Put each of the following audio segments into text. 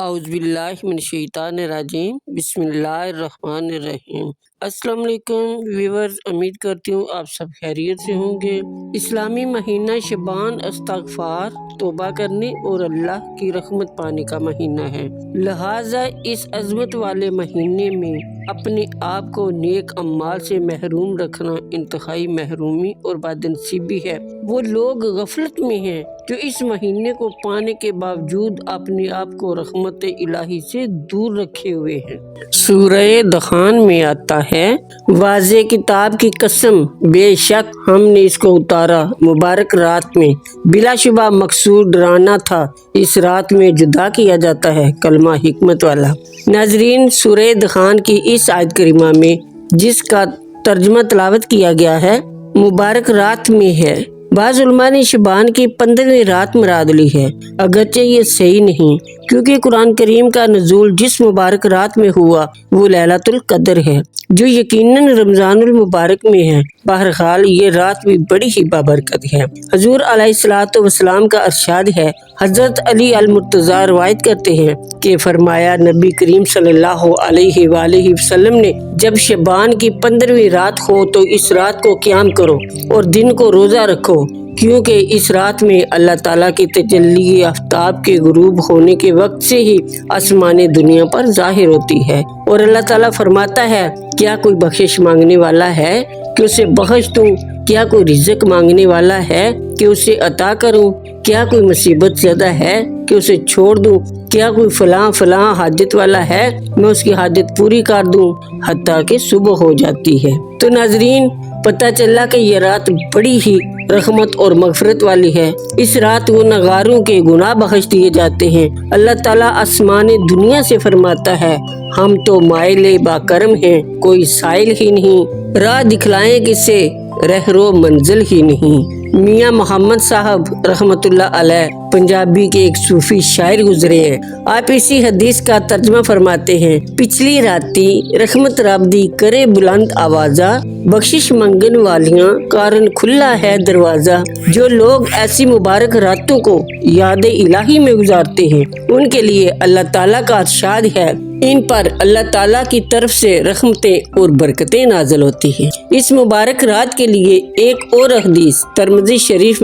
اعوذ باللہ من الشیطان الرجیم، بسم اللہ الرحمن الرحیم۔ السلام علیکم ویورز، امید کرتی ہوں آپ سب خیریت سے ہوں گے۔ اسلامی مہینہ شعبان استغفار، توبہ کرنے اور اللہ کی رحمت پانے کا مہینہ ہے، لہٰذا اس عظمت والے مہینے میں اپنے آپ کو نیک اعمال سے محروم رکھنا انتہائی محرومی اور بدنصیبی ہے۔ وہ لوگ غفلت میں ہیں جو اس مہینے کو پانے کے باوجود اپنے آپ کو رحمت الہی سے دور رکھے ہوئے ہیں۔ سورہ دخان میں آتا ہے، واضح کتاب کی قسم، بے شک ہم نے اس کو اتارا مبارک رات میں، بلا شبہ مقصود ڈرانا تھا، اس رات میں جدا کیا جاتا ہے کلمہ حکمت والا۔ ناظرین، سورہ دخان کی اس آیت کریمہ میں جس کا ترجمہ تلاوت کیا گیا ہے مبارک رات میں ہے، بعض علماء نے شعبان کی 15ویں رات مراد لی ہے، اگرچہ یہ صحیح نہیں، کیونکہ قرآن کریم کا نزول جس مبارک رات میں ہوا وہ لیلۃ القدر ہے، جو یقیناً رمضان المبارک میں ہے۔ بہرحال یہ رات بھی بڑی ہی بابرکت ہے۔ حضور علیہ السلام کا ارشاد ہے، حضرت علی المرتضیٰ روایت کرتے ہیں کہ فرمایا، نبی کریم صلی اللہ علیہ وآلہ وسلم نے جب شعبان کی 15ویں رات ہو تو اس رات کو قیام کرو اور دن کو روزہ رکھو، کیونکہ اس رات میں اللہ تعالیٰ کی تجلی آفتاب کے غروب ہونے کے وقت سے ہی آسمان دنیا پر ظاہر ہوتی ہے، اور اللہ تعالیٰ فرماتا ہے، کیا کوئی بخشش مانگنے والا ہے کہ اسے بخش دوں؟ کیا کوئی رزق مانگنے والا ہے کہ اسے عطا کروں؟ کیا کوئی مصیبت زدہ ہے کہ اسے چھوڑ دوں؟ کیا کوئی فلاں حاجت والا ہے میں اس کی حاجت پوری کر دوں حتیٰ کہ صبح ہو جاتی ہے۔ تو ناظرین، پتہ چلا کہ یہ رات بڑی ہی رحمت اور مغفرت والی ہے۔ اس رات گناہگاروں کے گناہ بخش دیے جاتے ہیں۔ اللہ تعالیٰ آسمان دنیا سے فرماتا ہے، ہم تو مائل با کرم ہیں، کوئی سائل ہی نہیں، راہ دکھلائیں کسے، رہرو منزل ہی نہیں۔ میاں محمد صاحب رحمت اللہ علیہ پنجابی کے ایک صوفی شاعر گزرے ہیں، آپ اسی حدیث کا ترجمہ فرماتے ہیں، پچھلی راتی رحمت رب دی کرے بلند آوازہ، بخشش منگن والیاں کارن کھلا ہے دروازہ۔ جو لوگ ایسی مبارک راتوں کو یاد الہی میں گزارتے ہیں ان کے لیے اللہ تعالیٰ کا ارشاد ہے، ان پر اللہ تعالیٰ کی طرف سے رحمتیں اور برکتیں نازل ہوتی ہیں۔ اس مبارک رات کے لیے ایک اور حدیث ترمذی شریف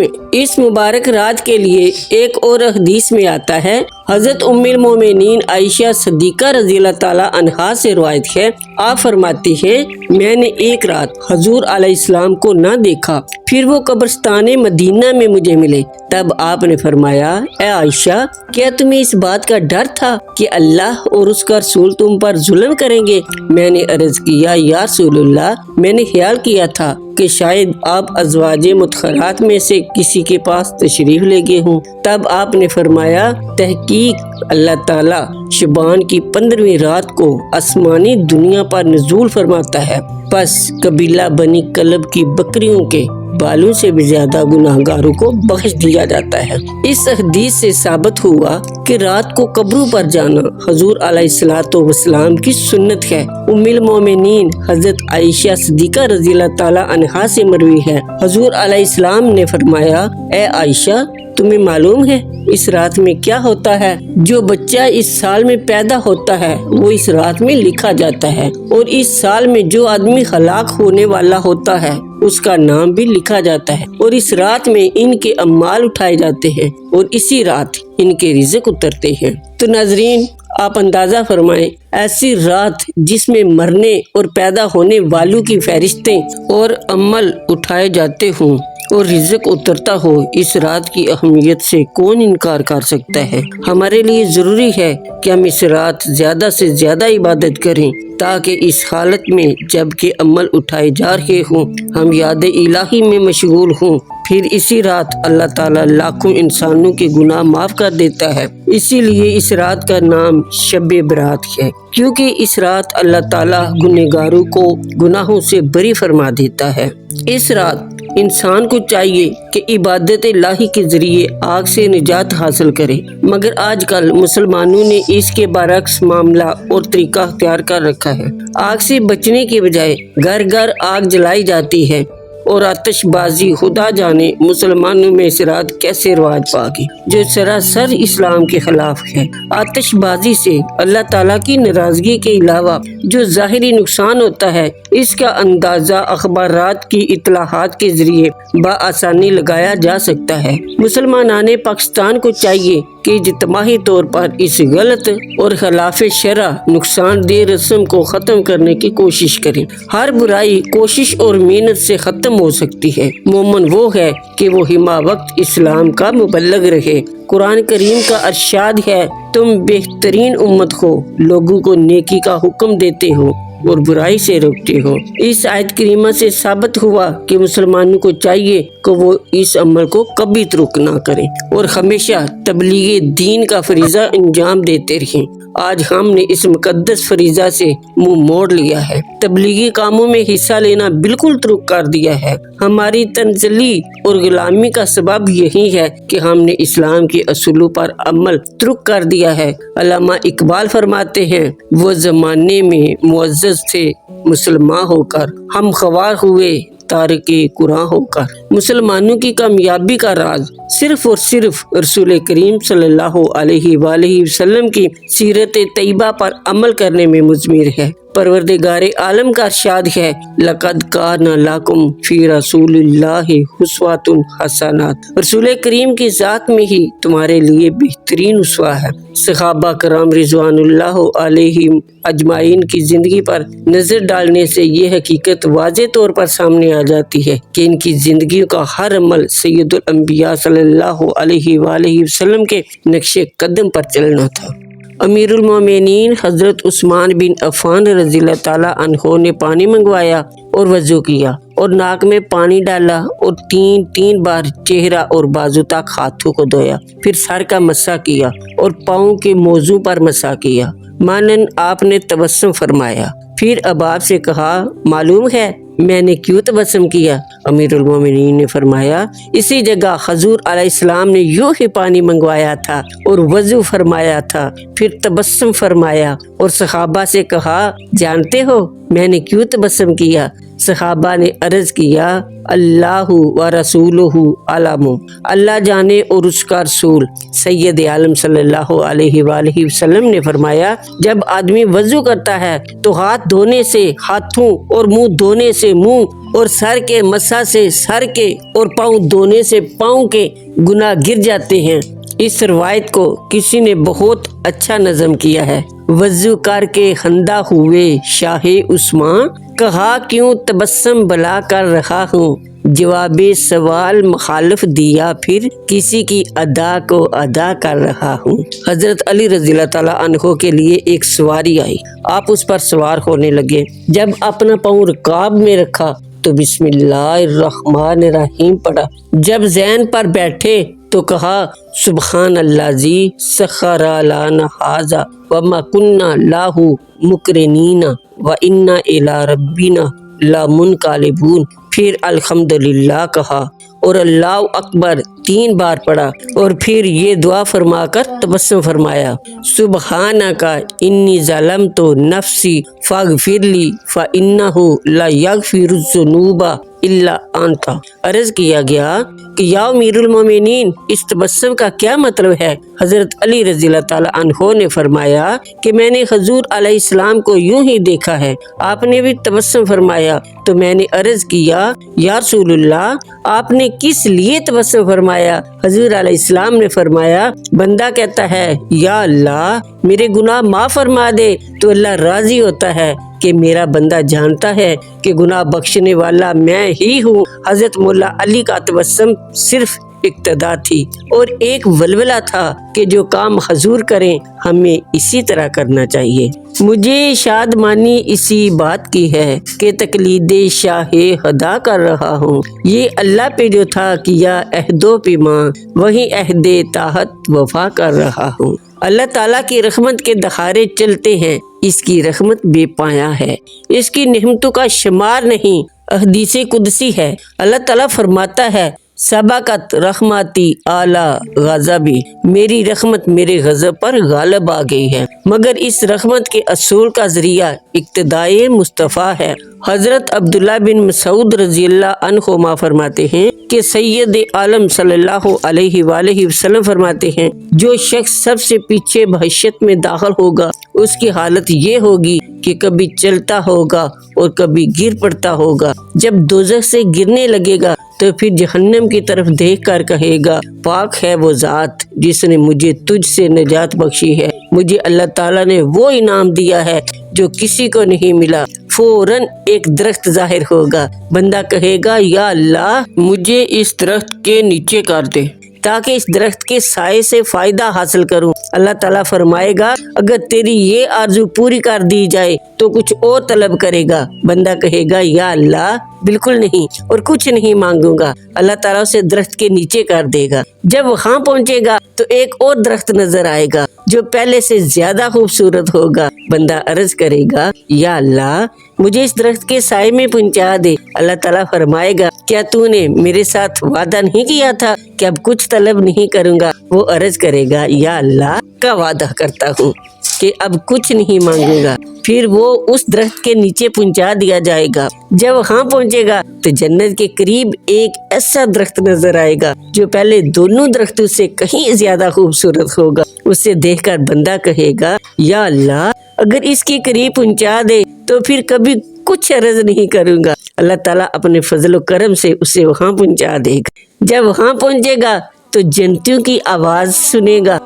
میں آتا ہے، حضرت ام المومنین عائشہ صدیقہ رضی اللہ تعالیٰ عنہا سے روایت ہے، آپ فرماتی ہیں، میں نے ایک رات حضور علیہ السلام کو نہ دیکھا، پھر وہ قبرستان مدینہ میں مجھے ملے، تب آپ نے فرمایا، اے عائشہ، کیا تمہیں اس بات کا ڈر تھا کہ اللہ اور اس کا رسول تم پر ظلم کریں گے؟ میں نے عرض کیا، یا رسول اللہ، میں نے خیال کیا تھا کہ شاید آپ ازواج مطہرات میں سے کسی کے پاس تشریف لے گئے ہوں۔ تب آپ نے فرمایا، تحقیق اللہ تعالیٰ شعبان کی 15ویں رات کو آسمانی دنیا پر نزول فرماتا ہے، پس قبیلہ بنی کلب کی بکریوں کے بالوں سے بھی زیادہ گناہگاروں کو بخش دیا جاتا ہے۔ اس حدیث سے ثابت ہوا کہ رات کو قبروں پر جانا حضور علیہ السلام کی سنت ہے۔ ام المومنین حضرت عائشہ صدیقہ رضی اللہ تعالیٰ عنہا سے مروی ہے، حضور علیہ السلام نے فرمایا، اے عائشہ، تمہیں معلوم ہے اس رات میں کیا ہوتا ہے؟ جو بچہ اس سال میں پیدا ہوتا ہے وہ اس رات میں لکھا جاتا ہے، اور اس سال میں جو آدمی ہلاک ہونے والا ہوتا ہے اس کا نام بھی لکھا جاتا ہے، اور اس رات میں ان کے اعمال اٹھائے جاتے ہیں، اور اسی رات ان کے رزق اترتے ہیں۔ تو ناظرین، آپ اندازہ فرمائیں، ایسی رات جس میں مرنے اور پیدا ہونے والوں کی فہرستیں اور عمل اٹھائے جاتے ہوں اور رزق اترتا ہو، اس رات کی اہمیت سے کون انکار کر سکتا ہے؟ ہمارے لیے ضروری ہے کہ ہم اس رات زیادہ سے زیادہ عبادت کریں، تاکہ اس حالت میں جب کہ عمل اٹھائے جا رہے ہوں ہم یاد الہی میں مشغول ہوں۔ پھر اسی رات اللہ تعالیٰ لاکھوں انسانوں کے گناہ معاف کر دیتا ہے۔ اسی لیے اس رات کا نام شب برات ہے، کیونکہ اس رات اللہ تعالیٰ گنہگاروں کو گناہوں سے بری فرما دیتا ہے۔ اس رات انسان کو چاہیے کہ عبادت الہی کے ذریعے آگ سے نجات حاصل کرے، مگر آج کل مسلمانوں نے اس کے برعکس معاملہ اور طریقہ اختیار کر رکھا ہے۔ آگ سے بچنے کے بجائے گھر گھر آگ جلائی جاتی ہے اور آتش بازی خدا جانے مسلمانوں میں اس رات کیسے رواج پا گئی، جو سراسر اسلام کے خلاف ہے۔ آتش بازی سے اللہ تعالیٰ کی ناراضگی کے علاوہ جو ظاہری نقصان ہوتا ہے، اس کا اندازہ اخبارات کی اطلاعات کے ذریعے بآسانی لگایا جا سکتا ہے۔ مسلمانان پاکستان کو چاہیے کہ اجتماعی طور پر اس غلط اور خلاف شرع نقصان دہ رسم کو ختم کرنے کی کوشش کریں۔ ہر برائی کوشش اور محنت سے ختم ہو سکتی ہے۔ مومن وہ ہے کہ وہ ہمہ وقت اسلام کا مبلغ رہے۔ قرآن کریم کا ارشاد ہے، تم بہترین امت ہو، لوگوں کو نیکی کا حکم دیتے ہو اور برائی سے روکتے ہو۔ اس آیت کریمہ سے ثابت ہوا کہ مسلمانوں کو چاہیے کہ وہ اس عمل کو کبھی ترک نہ کریں اور ہمیشہ تبلیغ دین کا فریضہ انجام دیتے رہیں۔ آج ہم نے اس مقدس فریضہ سے منہ موڑ لیا ہے، تبلیغی کاموں میں حصہ لینا بالکل ترک کر دیا ہے۔ ہماری تنزلی اور غلامی کا سبب یہی ہے کہ ہم نے اسلام کے اصولوں پر عمل ترک کر دیا ہے۔ علامہ اقبال فرماتے ہیں، وہ زمانے میں معزز تھے مسلمان ہو کر، ہم خوار ہوئے تارک قرآن ہو کر۔ مسلمانوں کی کامیابی کا راز صرف اور صرف رسول کریم صلی اللہ علیہ وآلہ وسلم کی سیرت طیبہ پر عمل کرنے میں مضمر ہے۔ پروردگار عالم کا ارشاد ہے، لقد کان لکم فی رسول اللہ اسوۃ حسنۃ، رسول کریم کی ذات میں ہی تمہارے لیے بہترین اسوہ ہے۔ صحابہ کرام رضوان اللہ علیہم اجمعین کی زندگی پر نظر ڈالنے سے یہ حقیقت واضح طور پر سامنے آ جاتی ہے کہ ان کی زندگیوں کا ہر عمل سید الانبیاء صلی اللہ علیہ وآلہ وسلم کے نقش قدم پر چلنا تھا۔ امیر المومنین حضرت عثمان بن عفان رضی اللہ تعالیٰ عنہ نے پانی منگوایا اور وضو کیا اور ناک میں پانی ڈالا اور تین بار چہرہ اور بازو تک ہاتھوں کو دھویا، پھر سر کا مسح کیا اور پاؤں کے موضوع پر مسح کیا۔ مانن آپ نے تبسم فرمایا، پھر اباب سے کہا، معلوم ہے میں نے کیوں تبسم کیا؟ امیر المومنین نے فرمایا، اسی جگہ حضور علیہ السلام نے یوں ہی پانی منگوایا تھا اور وضو فرمایا تھا، پھر تبسم فرمایا اور صحابہ سے کہا، جانتے ہو میں نے کیوں تبسم کیا؟ صحابہ نے عرض کیا، اللہ و رسولہ عالم، اللہ جانے اور اس کا رسول۔ سید عالم صلی اللہ علیہ وآلہ وسلم نے فرمایا، جب آدمی وضو کرتا ہے تو ہاتھ دھونے سے ہاتھوں اور منہ دھونے سے منہ اور سر کے مسح سے سر کے اور پاؤں دھونے سے پاؤں کے گناہ گر جاتے ہیں۔ اس روایت کو کسی نے بہت اچھا نظم کیا ہے۔ وضو کر کے خندہ ہوئے شاہ عثمان، کہا کیوں تبسم بلا کر رہا ہوں، جواب سوال مخالف دیا، پھر کسی کی ادا کو ادا کر رہا ہوں۔ حضرت علی رضی اللہ تعالیٰ عنہ کے لیے ایک سواری آئی، آپ اس پر سوار ہونے لگے۔ جب اپنا پاؤں رکاب میں رکھا تو بسم اللہ الرحمن الرحیم پڑھا۔ جب زین پر بیٹھے تو کہا، سبحان اللہ زی سخر لنا ھذا وما کنا لہ مقرنین وانا الی ربنا لمنقلبون، پھر الحمدللہ کہا اور اللہ اکبر 3 بار پڑھا اور پھر یہ دعا فرما کر تبسم فرمایا، سبحانک انی ظلمت نفسی فاغفر لی فانہ لا یغفر الذنوب الا انت۔ عرض کیا گیا کہ یا امیر المومنین، اس تبسم کا کیا مطلب ہے؟ حضرت علی رضی اللہ تعالیٰ عنہ نے فرمایا کہ میں نے حضور علیہ السلام کو یوں ہی دیکھا ہے، آپ نے بھی تبسم فرمایا، تو میں نے عرض کیا، یا رسول اللہ آپ نے کس لیے تبسم فرمایا؟ حضور علیہ السلام نے فرمایا، بندہ کہتا ہے یا اللہ میرے گناہ معاف فرما دے تو اللہ راضی ہوتا ہے کہ میرا بندہ جانتا ہے کہ گناہ بخشنے والا میں ہی ہوں۔ حضرت مولا علی کا تبسم صرف اقتدا تھی اور ایک ولولہ تھا کہ جو کام حضور کریں ہمیں اسی طرح کرنا چاہیے۔ مجھے شادمانی اسی بات کی ہے کہ تقلید شاہ خدا کر رہا ہوں، یہ اللہ پہ جو تھا کیا عہد و پیمان، وہی عہد طاعت وفا کر رہا ہوں۔ اللہ تعالیٰ کی رحمت کے دہاڑے چلتے ہیں، اس کی رحمت بے پایاں ہے، اس کی نعمتوں کا شمار نہیں۔ حدیث قدسی ہے، اللہ تعالیٰ فرماتا ہے، سبقت رحمتی اعلی غضبی، میری رحمت میرے غضب پر غالب آ گئی ہے، مگر اس رحمت کے اصول کا ذریعہ اقتدائے مصطفیٰ ہے۔ حضرت عبداللہ بن مسعود رضی اللہ عنہما فرماتے ہیں کہ سید عالم صلی اللہ علیہ وآلہ وسلم فرماتے ہیں، جو شخص سب سے پیچھے بحشت میں داخل ہوگا اس کی حالت یہ ہوگی کہ کبھی چلتا ہوگا اور کبھی گر پڑتا ہوگا۔ جب دوزخ سے گرنے لگے گا تو پھر جہنم کی طرف دیکھ کر کہے گا، پاک ہے وہ ذات جس نے مجھے تجھ سے نجات بخشی ہے، مجھے اللہ تعالیٰ نے وہ انعام دیا ہے جو کسی کو نہیں ملا۔ فوراً ایک درخت ظاہر ہوگا، بندہ کہے گا، یا اللہ مجھے اس درخت کے نیچے کر دے تاکہ اس درخت کے سائے سے فائدہ حاصل کروں۔ اللہ تعالیٰ فرمائے گا، اگر تیری یہ آرزو پوری کر دی جائے تو کچھ اور طلب کرے گا۔ بندہ کہے گا، یا اللہ بالکل نہیں اور کچھ نہیں مانگوں گا۔ اللہ تعالیٰ اسے درخت کے نیچے کر دے گا۔ جب وہاں پہنچے گا تو ایک اور درخت نظر آئے گا جو پہلے سے زیادہ خوبصورت ہوگا۔ بندہ عرض کرے گا، یا اللہ مجھے اس درخت کے سائے میں پہنچا دے۔ اللہ تعالیٰ فرمائے گا، کیا تو نے میرے ساتھ وعدہ نہیں کیا تھا کہ اب کچھ طلب نہیں کروں گا؟ وہ عرض کرے گا، یا اللہ کا وعدہ کرتا ہوں کہ اب کچھ نہیں مانگوں گا۔ پھر وہ اس درخت کے نیچے پہنچا دیا جائے گا۔ جب وہاں پہنچے گا تو جنت کے قریب ایک ایسا درخت نظر آئے گا جو پہلے دونوں درختوں سے کہیں زیادہ خوبصورت ہوگا۔ اسے دیکھ کر بندہ کہے گا، یا اللہ اگر اس کے قریب پہنچا دے تو پھر کبھی کچھ عرض نہیں کروں گا۔ اللہ تعالیٰ اپنے فضل و کرم سے اسے وہاں پہنچا دے گا۔ جب وہاں پہنچے گا تو جنتیوں کی آواز سنے گا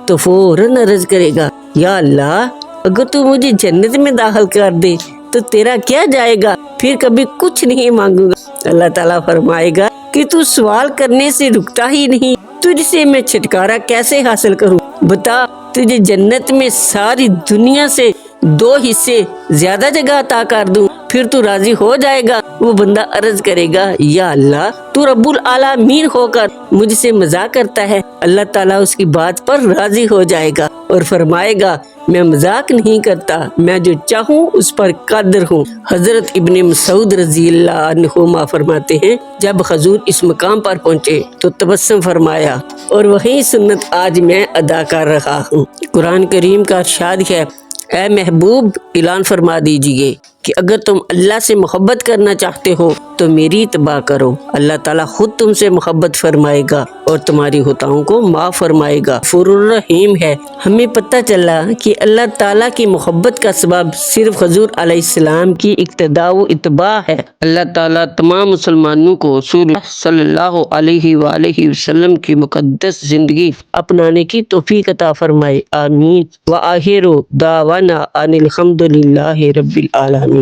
تو فوراً عرض کرے گا، یا اللہ اگر تو مجھے جنت میں داخل کر دے تو تیرا کیا جائے گا، پھر کبھی کچھ نہیں مانگوں گا۔ اللہ تعالیٰ فرمائے گا کہ تو سوال کرنے سے رکتا ہی نہیں، تجھ سے میں چھٹکارا کیسے حاصل کروں؟ بتا، تجھے جنت میں ساری دنیا سے 2 حصے زیادہ جگہ عطا کر دوں، پھر تو راضی ہو جائے گا؟ وہ بندہ عرض کرے گا، یا اللہ تو رب العالمین ہو کر مجھ سے مذاق کرتا ہے۔ اللہ تعالیٰ اس کی بات پر راضی ہو جائے گا اور فرمائے گا، میں مذاق نہیں کرتا، میں جو چاہوں اس پر قادر ہوں۔ حضرت ابن مسعود رضی اللہ عنہما فرماتے ہیں، جب حضور اس مقام پر پہنچے تو تبسم فرمایا اور وہی سنت آج میں ادا کر رہا ہوں۔ قرآن کریم کا ارشاد ہے، اے محبوب اعلان فرما دیجئے کہ اگر تم اللہ سے محبت کرنا چاہتے ہو تو میری اتباع کرو، اللہ تعالیٰ خود تم سے محبت فرمائے گا اور تمہاری خطاؤں کو معاف فرمائے گا، غفور الرحیم ہے۔ ہمیں پتہ چلا کہ اللہ تعالیٰ کی محبت کا سبب صرف حضور علیہ السلام کی اقتداء و اتباع ہے۔ اللہ تعالیٰ تمام مسلمانوں کو رسول صلی اللہ علیہ وآلہ وسلم کی مقدس زندگی اپنانے کی توفیق عطا فرمائے، آمین۔ وآخر دعوانا ان الحمد للہ رب العالمین۔